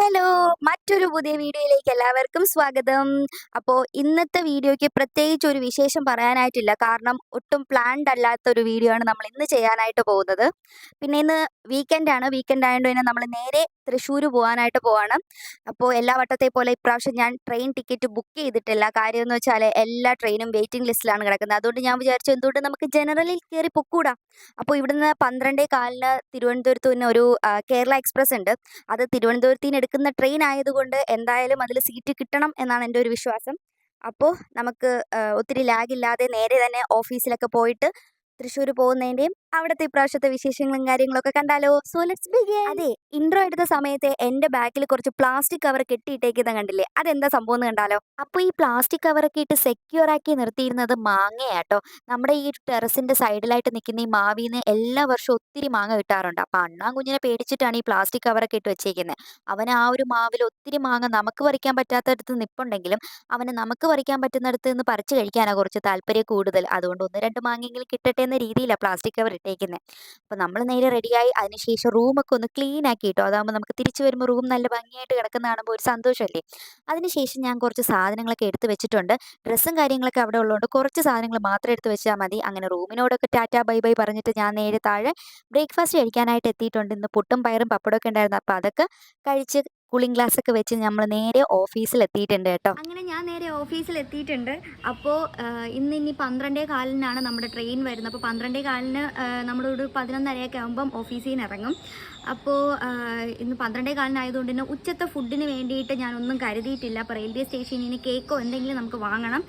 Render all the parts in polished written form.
Hello! മറ്റൊരു പുതിയ വീഡിയോയിലേക്ക് എല്ലാവർക്കും സ്വാഗതം. അപ്പോൾ ഇന്നത്തെ വീഡിയോയ്ക്ക് പ്രത്യേകിച്ച് ഒരു വിശേഷം പറയാനായിട്ടില്ല. കാരണം ഒട്ടും പ്ലാൻഡ് അല്ലാത്ത ഒരു വീഡിയോ ആണ് നമ്മൾ ഇന്ന് ചെയ്യാനായിട്ട് പോകുന്നത്. പിന്നെ ഇന്ന് വീക്കെൻഡാണ്. വീക്കെൻഡ് ആയതുകൊണ്ട് തന്നെ നമ്മൾ നേരെ തൃശ്ശൂർ പോകാനായിട്ട് പോവാണ്. അപ്പോൾ എല്ലാ വട്ടത്തെ പോലെ ഇപ്രാവശ്യം ഞാൻ ട്രെയിൻ ടിക്കറ്റ് ബുക്ക് ചെയ്തിട്ടില്ല. കാര്യം എന്ന് വെച്ചാൽ എല്ലാ ട്രെയിനും വെയിറ്റിംഗ് ലിസ്റ്റിലാണ് കിടക്കുന്നത്. അതുകൊണ്ട് ഞാൻ വിചാരിച്ചു എന്തുകൊണ്ട് നമുക്ക് ജനറലിൽ കയറി പൊക്കൂടാ. അപ്പോൾ ഇവിടുന്ന് 12:15 തിരുവനന്തപുരത്ത് നിന്ന് ഒരു കേരള എക്സ്പ്രസ് ഉണ്ട്. അത് തിരുവനന്തപുരത്ത് നിന്ന് എടുക്കുന്ന ട്രെയിൻ ആയതുകൊണ്ട് എന്തായാലും അതിൽ സീറ്റ് കിട്ടണം എന്നാണ് എൻ്റെ ഒരു വിശ്വാസം. അപ്പോൾ നമുക്ക് ഒത്തിരി ലാഗില്ലാതെ നേരെ തന്നെ ഓഫീസിലൊക്കെ പോയിട്ട് തൃശ്ശൂർ പോകുന്നതിൻ്റെയും അവിടുത്തെ ഇപ്രാവശ്യത്തെ വിശേഷങ്ങളും കാര്യങ്ങളൊക്കെ കണ്ടാലോ? So let's begin. അതെ, ഇൻട്രോ എടുത്ത സമയത്ത് എൻ്റെ ബാക്കിൽ കുറച്ച് പ്ലാസ്റ്റിക് കവർ കെട്ടിയിട്ടേക്കുന്നത് കണ്ടില്ലേ? അതെന്താ സംഭവം എന്ന് കണ്ടാലോ? അപ്പോൾ ഈ പ്ലാസ്റ്റിക് കവറൊക്കെ ഇട്ട് സെക്യൂർ ആക്കി നിർത്തിയിരുന്നത് മാങ്ങയാട്ടോ. നമ്മുടെ ഈ ടെറസിന്റെ സൈഡിലായിട്ട് നിൽക്കുന്ന ഈ മാവിന്ന് എല്ലാ വർഷവും ഒത്തിരി മാങ്ങ കിട്ടാറുണ്ട്. അപ്പോൾ അണ്ണാൻ പേടിച്ചിട്ടാണ് ഈ പ്ലാസ്റ്റിക് കവറൊക്കെ ഇട്ട് വെച്ചേക്കുന്നത്. അവന് ആ ഒരു മാവിൽ ഒത്തിരി മാങ്ങ നമുക്ക് പറിക്കാൻ പറ്റാത്തടത്ത് നിൽപ്പുണ്ടെങ്കിലും അവന് നമുക്ക് പറിക്കാൻ പറ്റുന്നിടത്ത് നിന്ന് പറിച്ച് കഴിക്കാനാണ് കുറച്ച് താല്പര്യം കൂടുതൽ. അതുകൊണ്ട് 1-2 മാങ്ങയെങ്കിലും കിട്ടട്ടെ എന്ന രീതിയിലാണ് പ്ലാസ്റ്റിക് കവർ ഇട്ടേക്കുന്നത്. അപ്പോൾ നമ്മൾ നേരെ റെഡിയായി. അതിനുശേഷം റൂമൊക്കെ ഒന്ന് ക്ലീൻ ആക്കി കേട്ടോ. അതാകുമ്പോൾ നമുക്ക് തിരിച്ചു വരുമ്പോൾ റൂം നല്ല ഭംഗിയായിട്ട് കിടക്കുന്ന കാണുമ്പോൾ ഒരു സന്തോഷമല്ലേ. അതിനുശേഷം ഞാൻ കുറച്ച് സാധനങ്ങളൊക്കെ എടുത്ത് വെച്ചിട്ടുണ്ട്. ഡ്രസ്സും കാര്യങ്ങളൊക്കെ അവിടെ ഉള്ളതുകൊണ്ട് കുറച്ച് സാധനങ്ങൾ മാത്രം എടുത്ത് വെച്ചാൽ മതി. അങ്ങനെ റൂമിനോടൊക്കെ ടാറ്റ ബൈ ബൈ പറഞ്ഞിട്ട് ഞാൻ നേരെ താഴെ ബ്രേക്ക്ഫാസ്റ്റ് കഴിക്കാനായിട്ട് എത്തിയിട്ടുണ്ട്. ഇന്ന് പുട്ടും പയറും പപ്പടമൊക്കെ ഉണ്ടായിരുന്നു. അപ്പോൾ അതൊക്കെ കഴിച്ച് കൂളിംഗ് ഗ്ലാസ് ഒക്കെ വെച്ച് നമ്മൾ നേരെ ഓഫീസിൽ എത്തിയിട്ടുണ്ട് കേട്ടോ. അങ്ങനെ ഞാൻ നേരെ ഓഫീസിൽ എത്തിയിട്ടുണ്ട്. അപ്പോൾ ഇനി 12:15 നമ്മുടെ ട്രെയിൻ വരുന്നത്. അപ്പോൾ 12:15 നമ്മളൊരു 11:30 ആകുമ്പം ഓഫീസിൽ നിന്ന് ഇറങ്ങും. അപ്പോൾ ഇന്ന് 12:15 ആയതുകൊണ്ട് തന്നെ ഉച്ചത്തെ ഫുഡിന് വേണ്ടിയിട്ട് ഞാനൊന്നും കരുതിയിട്ടില്ല. അപ്പോൾ റെയിൽവേ സ്റ്റേഷനിൽ നിന്ന് കേക്കോ എന്തെങ്കിലും നമുക്ക് വാങ്ങണം.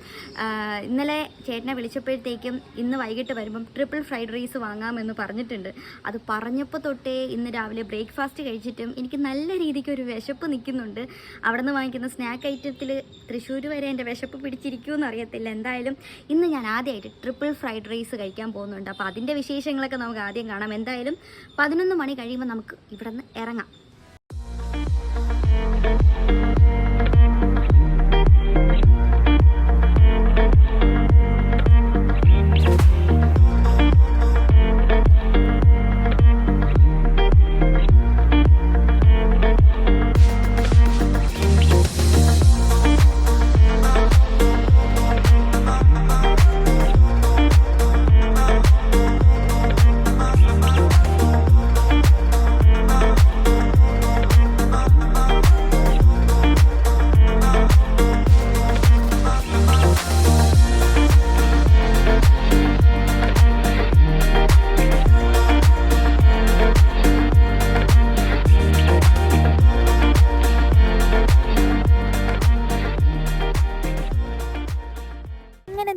ഇന്നലെ ചേട്ടനെ വിളിച്ചപ്പോഴത്തേക്കും ഇന്ന് വൈകിട്ട് വരുമ്പം ട്രിപ്പിൾ ഫ്രൈഡ് റൈസ് വാങ്ങാമെന്ന് പറഞ്ഞിട്ടുണ്ട്. അത് പറഞ്ഞപ്പോൾ തൊട്ടേ ഇന്ന് രാവിലെ ബ്രേക്ക്ഫാസ്റ്റ് കഴിച്ചിട്ടും എനിക്ക് നല്ല രീതിക്ക് ഒരു വിശപ്പ് നിൽക്കുന്നുണ്ട്. അവിടെ നിന്ന് വാങ്ങിക്കുന്ന സ്നാക്ക് ഐറ്റത്തിൽ തൃശ്ശൂർ വരെ എൻ്റെ വിശപ്പ് പിടിച്ചിരിക്കുമെന്ന് അറിയത്തില്ല. എന്തായാലും ഇന്ന് ഞാൻ ആദ്യമായിട്ട് ട്രിപ്പിൾ ഫ്രൈഡ് റൈസ് കഴിക്കാൻ പോകുന്നുണ്ട്. അപ്പോൾ അതിൻ്റെ വിശേഷങ്ങളൊക്കെ നമുക്ക് ആദ്യം കാണാം. എന്തായാലും 11 മണി കഴിയുമ്പോൾ നമുക്ക് ഇവിടെ നിന്ന് ഇറങ്ങാം.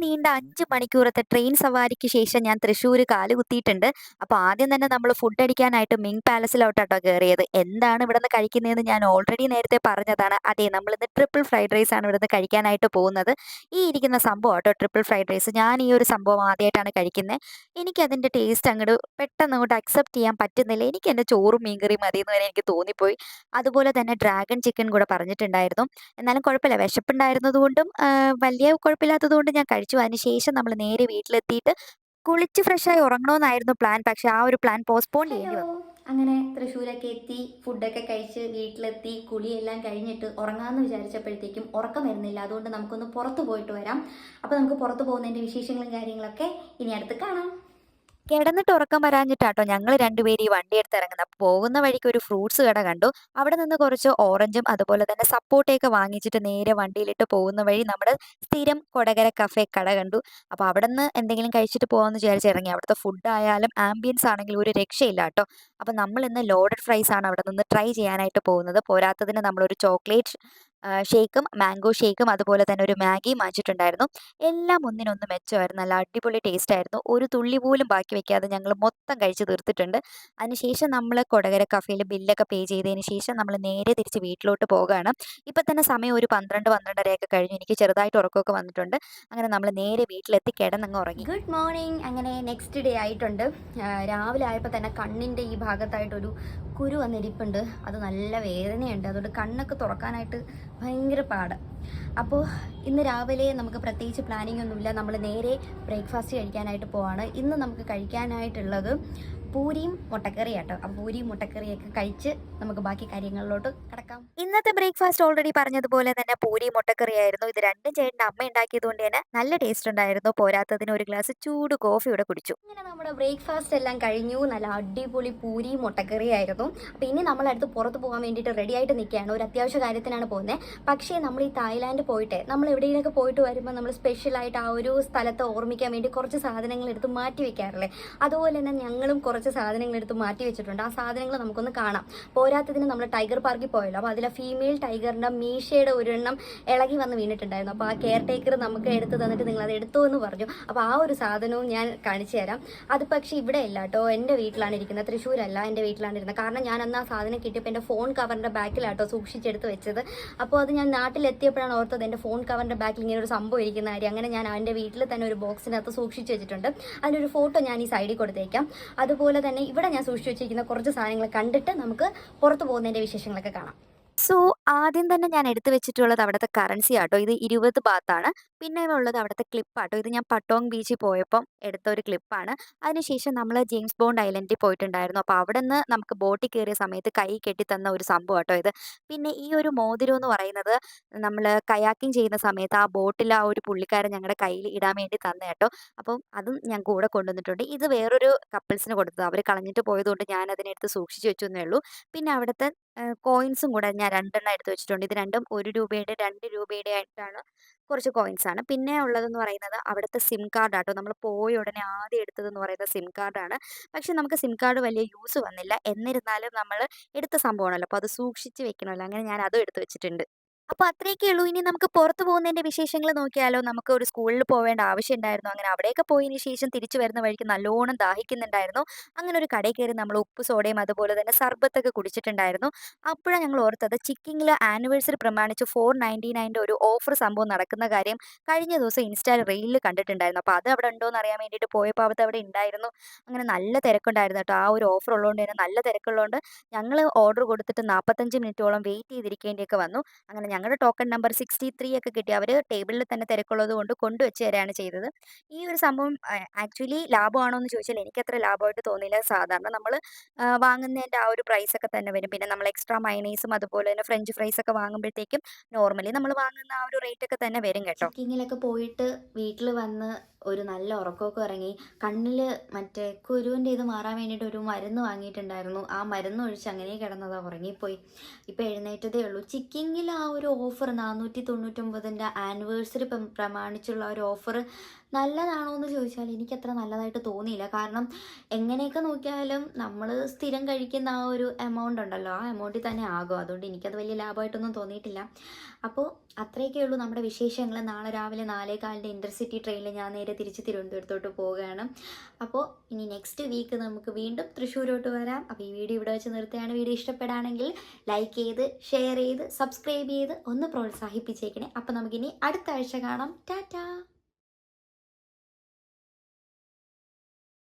നീണ്ട 5 മണിക്കൂറത്തെ ട്രെയിൻ സവാരിക്ക് ശേഷം ഞാൻ തൃശ്ശൂർ കാലുകുത്തിയിട്ടുണ്ട്. അപ്പോൾ ആദ്യം തന്നെ നമ്മൾ ഫുഡ് അടിക്കാനായിട്ട് മിങ് പാലസിലോട്ടാട്ടോ കയറിയത്. എന്താണ് ഇവിടെ നിന്ന് കഴിക്കുന്നതെന്ന് ഞാൻ ഓൾറെഡി നേരത്തെ പറഞ്ഞതാണ്. അതെ, നമ്മളിന്ന് ട്രിപ്പിൾ ഫ്രൈഡ് റൈസ് ആണ് ഇവിടെ നിന്ന് കഴിക്കാനായിട്ട് പോകുന്നത്. ഈ ഇരിക്കുന്ന സംഭവം കേട്ടോ ട്രിപ്പിൾ ഫ്രൈഡ് റൈസ്. ഞാൻ ഈ ഒരു സംഭവം ആദ്യമായിട്ടാണ് കഴിക്കുന്നത്. എനിക്കതിൻ്റെ ടേസ്റ്റ് പെട്ടെന്ന് അക്സെപ്റ്റ് ചെയ്യാൻ പറ്റുന്നില്ല. എനിക്ക് എൻ്റെ ചോറും മീൻകറിയും മതി എന്ന് വരെ എനിക്ക് തോന്നിപ്പോയി. അതുപോലെ തന്നെ ഡ്രാഗൺ ചിക്കൻ കൂടെ പറഞ്ഞിട്ടുണ്ടായിരുന്നു. എന്നാലും കുഴപ്പമില്ല, വിശപ്പുണ്ടായിരുന്നതുകൊണ്ടും വലിയ കുഴപ്പമില്ലാത്തതുകൊണ്ട് ഞാൻ കഴിച്ചു. അതിനുശേഷം നമ്മൾ നേരെ വീട്ടിലെത്തിയിട്ട് കുളിച്ച് ഫ്രഷായി ഉറങ്ങണമെന്നായിരുന്നു പ്ലാൻ. പക്ഷെ ആ ഒരു പ്ലാൻ പോസ്റ്റ്പോൺ ചെയ്യേണ്ടി വന്നു. അങ്ങനെ തൃശ്ശൂരൊക്കെ എത്തി, ഫുഡൊക്കെ കഴിച്ച് വീട്ടിലെത്തി, കുളിയെല്ലാം കഴിഞ്ഞിട്ട് ഉറങ്ങാമെന്ന് വിചാരിച്ചപ്പോഴത്തേക്കും ഉറക്കം വരുന്നില്ല. അതുകൊണ്ട് നമുക്കൊന്ന് പുറത്ത് പോയിട്ട് വരാം. അപ്പോൾ നമുക്ക് പുറത്ത് പോകുന്നതിൻ്റെ വിശേഷങ്ങളും കാര്യങ്ങളൊക്കെ ഇനി അടുത്ത് കാണാം. കിടന്നിട്ട് ഉറക്കം വരാഞ്ഞിട്ടാട്ടോ ഞങ്ങൾ രണ്ടുപേരും ഈ വണ്ടി എടുത്ത് ഇറങ്ങുന്നത്. പോകുന്ന വഴിക്ക് ഒരു ഫ്രൂട്ട്സ് കട കണ്ടു. അവിടെ നിന്ന് കുറച്ച് ഓറഞ്ചും അതുപോലെ തന്നെ സപ്പോട്ടയൊക്കെ വാങ്ങിച്ചിട്ട് നേരെ വണ്ടിയിലിട്ട് പോകുന്ന വഴി നമ്മുടെ സ്ഥിരം കൊടകര കഫേ കട കണ്ടു. അപ്പോൾ അവിടെ നിന്ന് എന്തെങ്കിലും കഴിച്ചിട്ട് പോകാമെന്ന് വിചാരിച്ച് ഇറങ്ങി. അവിടുത്തെ ഫുഡ് ആയാലും ആംബിയൻസ് ആണെങ്കിലും ഒരു രക്ഷയില്ല കേട്ടോ. അപ്പോൾ നമ്മൾ ഇന്ന് ലോഡഡ് ഫ്രൈസ് ആണ് അവിടെ നിന്ന് ട്രൈ ചെയ്യാനായിട്ട് പോകുന്നത്. പോരാത്തതിന് നമ്മളൊരു ചോക്ലേറ്റ് ഷേക്കും മാംഗോ ഷേക്കും അതുപോലെ തന്നെ ഒരു മാഗിയും വാങ്ങിച്ചിട്ടുണ്ടായിരുന്നു. എല്ലാം ഒന്നിനൊന്ന് മെച്ചമായിരുന്നു. നല്ല അടിപൊളി ടേസ്റ്റ് ആയിരുന്നു. ഒരു തുള്ളി പോലും ബാക്കി വെക്കാതെ ഞങ്ങൾ മൊത്തം കഴിച്ച് തീർത്തിട്ടുണ്ട്. അതിനുശേഷം നമ്മൾ കൊടകര കഫേയിൽ ബില്ലൊക്കെ പേ ചെയ്തതിന് ശേഷം നമ്മൾ നേരെ തിരിച്ച് വീട്ടിലോട്ട് പോകുകയാണ്. ഇപ്പം തന്നെ സമയം ഒരു 12-12:30 കഴിഞ്ഞു. എനിക്ക് ചെറുതായിട്ട് ഉറക്കമൊക്കെ വന്നിട്ടുണ്ട്. അങ്ങനെ നമ്മൾ നേരെ വീട്ടിലെത്തി കിടന്നങ്ങ് ഉറങ്ങി. Good morning. അങ്ങനെ നെക്സ്റ്റ് ഡേ ആയിട്ടുണ്ട്. രാവിലെ ആയപ്പോൾ തന്നെ കണ്ണിൻ്റെ ഈ ഭാഗത്തായിട്ടൊരു കുരു വന്നിരിപ്പുണ്ട്. അത് നല്ല വേദനയുണ്ട്. അതുകൊണ്ട് കണ്ണൊക്കെ തുറക്കാനായിട്ട് ഭയങ്കര പാട്. അപ്പോൾ ഇന്ന് രാവിലെ നമുക്ക് പ്രത്യേകിച്ച് പ്ലാനിങ് ഒന്നുമില്ല. നമ്മൾ നേരെ ബ്രേക്ക്ഫാസ്റ്റ് കഴിക്കാനായിട്ട് പോവാണ്. ഇന്ന് നമുക്ക് കഴിക്കാനായിട്ടുള്ളത് പൂരിയും മുട്ടക്കറിയാട്ടോ. അപ്പോൾ പൂരിയും മുട്ടക്കറിയൊക്കെ കഴിച്ച് നമുക്ക് ബാക്കി കാര്യങ്ങളിലോട്ട് കടക്കാം. ഇന്നത്തെ ബ്രേക്ക്ഫാസ്റ്റ് ഓൾറെഡി പറഞ്ഞതുപോലെ തന്നെ പൂരി മുട്ടക്കറിയായിരുന്നു. ഇത് രണ്ടും ചേട്ടൻ്റെ അമ്മ ഉണ്ടാക്കിയതുകൊണ്ട് തന്നെ നല്ല ടേസ്റ്റ് ഉണ്ടായിരുന്നു. പോരാത്തതിന് ഒരു ഗ്ലാസ് ചൂട് കോഫി ഇവിടെ കുടിച്ചു. ഇങ്ങനെ നമ്മുടെ ബ്രേക്ക്ഫാസ്റ്റ് എല്ലാം കഴിഞ്ഞു. നല്ല അടിപൊളി പൂരി മുട്ടക്കറിയായിരുന്നു. അപ്പോൾ ഇനി നമ്മളടുത്ത് പുറത്ത് പോകാൻ വേണ്ടിയിട്ട് റെഡി ആയിട്ട് നിൽക്കുകയാണ്. ഒരു അത്യാവശ്യ കാര്യത്തിനാണ് പോകുന്നത്. പക്ഷേ നമ്മൾ ഈ തായ്ലാൻഡ് പോയിട്ട് നമ്മൾ എവിടെയെങ്കിലൊക്കെ പോയിട്ട് വരുമ്പോൾ നമ്മൾ സ്പെഷ്യലായിട്ട് ആ ഒരു സ്ഥലത്ത് ഓർമ്മിക്കാൻ വേണ്ടി കുറച്ച് സാധനങ്ങൾ എടുത്ത് മാറ്റി വെക്കാറില്ലേ? അതുപോലെ തന്നെ ഞങ്ങളും കുറച്ച് സാധനങ്ങൾ എടുത്ത് മാറ്റി വെച്ചിട്ടുണ്ട്. ആ സാധനങ്ങൾ നമുക്കൊന്ന് കാണാം. പോരാത്തതിന് നമ്മൾ ടൈഗർ പാർക്കിൽ പോയല്ലോ. അപ്പോൾ അതിലെ ഫീമെയിൽ ടൈഗറിൻ്റെ മീശയുടെ ഒരെണ്ണം ഇളകി വന്ന് വീണിട്ടുണ്ടായിരുന്നു. അപ്പോൾ ആ കെയർ ടേക്കർ നമുക്ക് എടുത്ത് തന്നിട്ട് നിങ്ങളത് എടുത്തു എന്ന് പറഞ്ഞു. അപ്പോൾ ആ ഒരു സാധനവും ഞാൻ കാണിച്ചു തരാം. അത് പക്ഷേ ഇവിടെ ഇല്ല കേട്ടോ, എൻ്റെ വീട്ടിലാണ് ഇരിക്കുന്നത്, തൃശ്ശൂരല്ല, എൻ്റെ വീട്ടിലാണ് ഇരുന്നത്. കാരണം ഞാൻ അന്ന് ആ സാധനം കിട്ടിയപ്പോൾ എൻ്റെ ഫോൺ കവറിൻ്റെ ബാക്കിലാട്ടോ സൂക്ഷിച്ചെടുത്ത് വെച്ചത്. അപ്പോൾ അത് ഞാൻ നാട്ടിലെത്തിയപ്പോഴാണ് ഓർത്തത് എൻ്റെ ഫോൺ കവറിൻ്റെ ബാക്കിൽ ഇങ്ങനെ ഒരു സംഭവം ഇരിക്കുന്ന കാര്യം. അങ്ങനെ ഞാൻ എൻ്റെ വീട്ടിൽ തന്നെ ഒരു ബോക്സിനകത്ത് സൂക്ഷിച്ച് വെച്ചിട്ടുണ്ട്. അതിനൊരു ഫോട്ടോ ഞാൻ ഈ സൈഡിൽ കൊടുത്തേക്കാം. അതുപോലെ തന്നെ ഇവിടെ ഞാൻ സൂക്ഷിച്ച് വെച്ചിരിക്കുന്ന കുറച്ച് സാധനങ്ങൾ കണ്ടിട്ട് നമുക്ക് പുറത്ത് പോകുന്നതിൻ്റെ വിശേഷങ്ങളൊക്കെ കാണാം. സോ ആദ്യം തന്നെ ഞാൻ എടുത്തു വെച്ചിട്ടുള്ളത് അവിടുത്തെ കറൻസി ആട്ടോ. ഇത് 20 ബാത്താണ്. പിന്നെ ഉള്ളത് അവിടുത്തെ ക്ലിപ്പാട്ടോ. ഇത് ഞാൻ പട്ടോങ് ബീച്ചിൽ പോയപ്പം എടുത്ത ഒരു ക്ലിപ്പാണ്. അതിനുശേഷം നമ്മൾ ജെയിംസ് ബോണ്ട് ഐലൻഡിൽ പോയിട്ടുണ്ടായിരുന്നു. അപ്പോൾ അവിടെ നിന്ന് നമുക്ക് ബോട്ടിൽ കയറിയ സമയത്ത് കൈ കെട്ടിത്തന്ന ഒരു സംഭവം ആട്ടോ ഇത്. പിന്നെ ഈ ഒരു മോതിരം എന്ന് പറയുന്നത് നമ്മൾ കയാക്കിങ് ചെയ്യുന്ന സമയത്ത് ആ ബോട്ടിൽ ആ ഒരു പുള്ളിക്കാരൻ ഞങ്ങളുടെ കയ്യിൽ ഇടാൻ വേണ്ടി തന്ന കേട്ടോ. അപ്പം അതും ഞാൻ കൂടെ കൊണ്ടുവന്നിട്ടുണ്ട്. ഇത് വേറൊരു കപ്പിൾസിന് കൊടുത്തത്. അവർ കളഞ്ഞിട്ട് പോയതുകൊണ്ട് ഞാൻ അതിനെടുത്ത് സൂക്ഷിച്ച് വെച്ചെന്നേ ഉള്ളൂ. പിന്നെ അവിടുത്തെ കോയിൻസും കൂടെ ഞാൻ 2 എണ്ണം എടുത്ത് വെച്ചിട്ടുണ്ട്. ഇത് രണ്ടും 1 രൂപയുടെ 2 രൂപയുടെ ആയിട്ടാണ് കുറച്ച് കോയിൻസാണ്. പിന്നെ ഉള്ളതെന്ന് പറയുന്നത് അവിടുത്തെ സിം കാർഡാട്ടോ. നമ്മൾ പോയ ഉടനെ ആദ്യം എടുത്തതെന്ന് പറയുന്നത് സിം കാർഡാണ്. പക്ഷെ നമുക്ക് സിം കാർഡ് വലിയ യൂസ് വന്നില്ല. എന്നിരുന്നാലും നമ്മൾ എടുത്ത സംഭവമാണല്ലോ, അപ്പോൾ അത് സൂക്ഷിച്ച് വെക്കണമല്ലോ. അങ്ങനെ ഞാൻ അതും എടുത്ത് വെച്ചിട്ടുണ്ട്. അപ്പോൾ അത്രയൊക്കെ ഉള്ളൂ. ഇനി നമുക്ക് പുറത്ത് പോകുന്നതിൻ്റെ വിശേഷങ്ങൾ നോക്കിയാലോ. നമുക്ക് ഒരു സ്കൂളിൽ പോവേണ്ട ആവശ്യമുണ്ടായിരുന്നു. അങ്ങനെ അവിടെയൊക്കെ പോയതിന് ശേഷം തിരിച്ചു വരുന്ന വഴിക്ക് നല്ലോണം ദാഹിക്കുന്നുണ്ടായിരുന്നു. അങ്ങനെ ഒരു കടയിൽ കയറി നമ്മൾ ഉപ്പ് സോഡയും അതുപോലെ തന്നെ സർബത്തൊക്കെ കുടിച്ചിട്ടുണ്ടായിരുന്നു. അപ്പോഴാണ് ഞങ്ങൾ ഓർത്തത് ചിക്കിങ്ങിൽ ആനിവേഴ്സറി പ്രമാണിച്ച് 499 ഒരു ഓഫർ സംഭവം നടക്കുന്ന കാര്യം കഴിഞ്ഞ ദിവസം ഇൻസ്റ്റാ റീലിൽ കണ്ടിട്ടുണ്ടായിരുന്നു. അപ്പോൾ അത് അവിടെ ഉണ്ടോ എന്ന് അറിയാൻ വേണ്ടിയിട്ട് പോയപ്പോൾ അത് അവിടെ ഉണ്ടായിരുന്നു. അങ്ങനെ നല്ല തിരക്കുണ്ടായിരുന്നു കേട്ടോ. ആ ഒരു ഓഫർ ഉള്ളതുകൊണ്ട് തന്നെ നല്ല തിരക്കുള്ളതുകൊണ്ട് ഞങ്ങൾ ഓർഡർ കൊടുത്തിട്ട് 45 മിനിറ്റോളം വെയിറ്റ് ചെയ്തിരിക്കേണ്ടിയൊക്കെ വന്നു. അങ്ങനെ ഞങ്ങളുടെ ടോക്കൺ നമ്പർ 63 ഒക്കെ കിട്ടി. അവർ ടേബിളിൽ തന്നെ തിരക്കുള്ളത് കൊണ്ട് കൊണ്ടുവച്ച് തരികയാണ് ചെയ്തത്. ഈ ഒരു സംഭവം ആക്ച്വലി ലാഭമാണോ എന്ന് ചോദിച്ചാൽ എനിക്കത്ര ലാഭമായിട്ട് തോന്നിയില്ല. സാധാരണ നമ്മൾ വാങ്ങുന്നതിൻ്റെ ആ ഒരു പ്രൈസൊക്കെ തന്നെ വരും. പിന്നെ നമ്മൾ എക്സ്ട്രാ മയണൈസും അതുപോലെ തന്നെ ഫ്രഞ്ച് ഫ്രൈസൊക്കെ വാങ്ങുമ്പോഴത്തേക്കും നോർമലി നമ്മൾ വാങ്ങുന്ന ആ ഒരു റേറ്റൊക്കെ തന്നെ വരും കേട്ടോ. ചെക്കിങ്ങിലൊക്കെ പോയിട്ട് വീട്ടിൽ വന്ന് ഒരു നല്ല ഉറക്കമൊക്കെ ഇറങ്ങി. കണ്ണിൽ മറ്റേ കുരുവിൻ്റെ ഇത് മാറാൻ വേണ്ടിയിട്ട് ഒരു മരുന്ന് വാങ്ങിയിട്ടുണ്ടായിരുന്നു. ആ മരുന്ന് ഒഴിച്ച് അങ്ങനെ കിടന്നതാ, ഉറങ്ങിപ്പോയി. ഇപ്പോൾ എഴുന്നേറ്റതേ ഉള്ളൂ. ചിക്കിങ്ങിൽ ആ ഒരു ഓഫർ 499ൻ്റെ ആനിവേഴ്സറി പ്രമാണിച്ചുള്ള ഒരു ഓഫർ നല്ലതാണോ എന്ന് ചോദിച്ചാൽ എനിക്കത്ര നല്ലതായിട്ട് തോന്നിയില്ല. കാരണം എങ്ങനെയൊക്കെ നോക്കിയാലും നമ്മൾ സ്ഥിരം കഴിക്കുന്ന ആ ഒരു എമൗണ്ട് ഉണ്ടല്ലോ, ആ എമൗണ്ടിൽ തന്നെ ആകും. അതുകൊണ്ട് എനിക്കത് വലിയ ലാഭമായിട്ടൊന്നും തോന്നിയിട്ടില്ല. അപ്പോൾ അത്രയൊക്കെ ഉള്ളൂ നമ്മുടെ വിശേഷങ്ങൾ. നാളെ രാവിലെ 4:15 ഇൻ്റർസിറ്റി ട്രെയിനിൽ ഞാൻ നേരെ തിരിച്ച് തിരുവനന്തപുരത്തോട്ട് പോവുകയാണ്. അപ്പോൾ ഇനി നെക്സ്റ്റ് വീക്ക് നമുക്ക് വീണ്ടും തൃശ്ശൂരോട്ട് വരാം. അപ്പോൾ ഈ വീഡിയോ ഇവിടെ വെച്ച് നിർത്തുകയാണ്. വീഡിയോ ഇഷ്ടപ്പെടുകയാണെങ്കിൽ ലൈക്ക് ചെയ്ത് ഷെയർ ചെയ്ത് സബ്സ്ക്രൈബ് ചെയ്ത് ഒന്ന് പ്രോത്സാഹിപ്പിച്ചേക്കണേ. അപ്പോൾ നമുക്കിനി അടുത്ത ആഴ്ച കാണാം. ടാറ്റാ.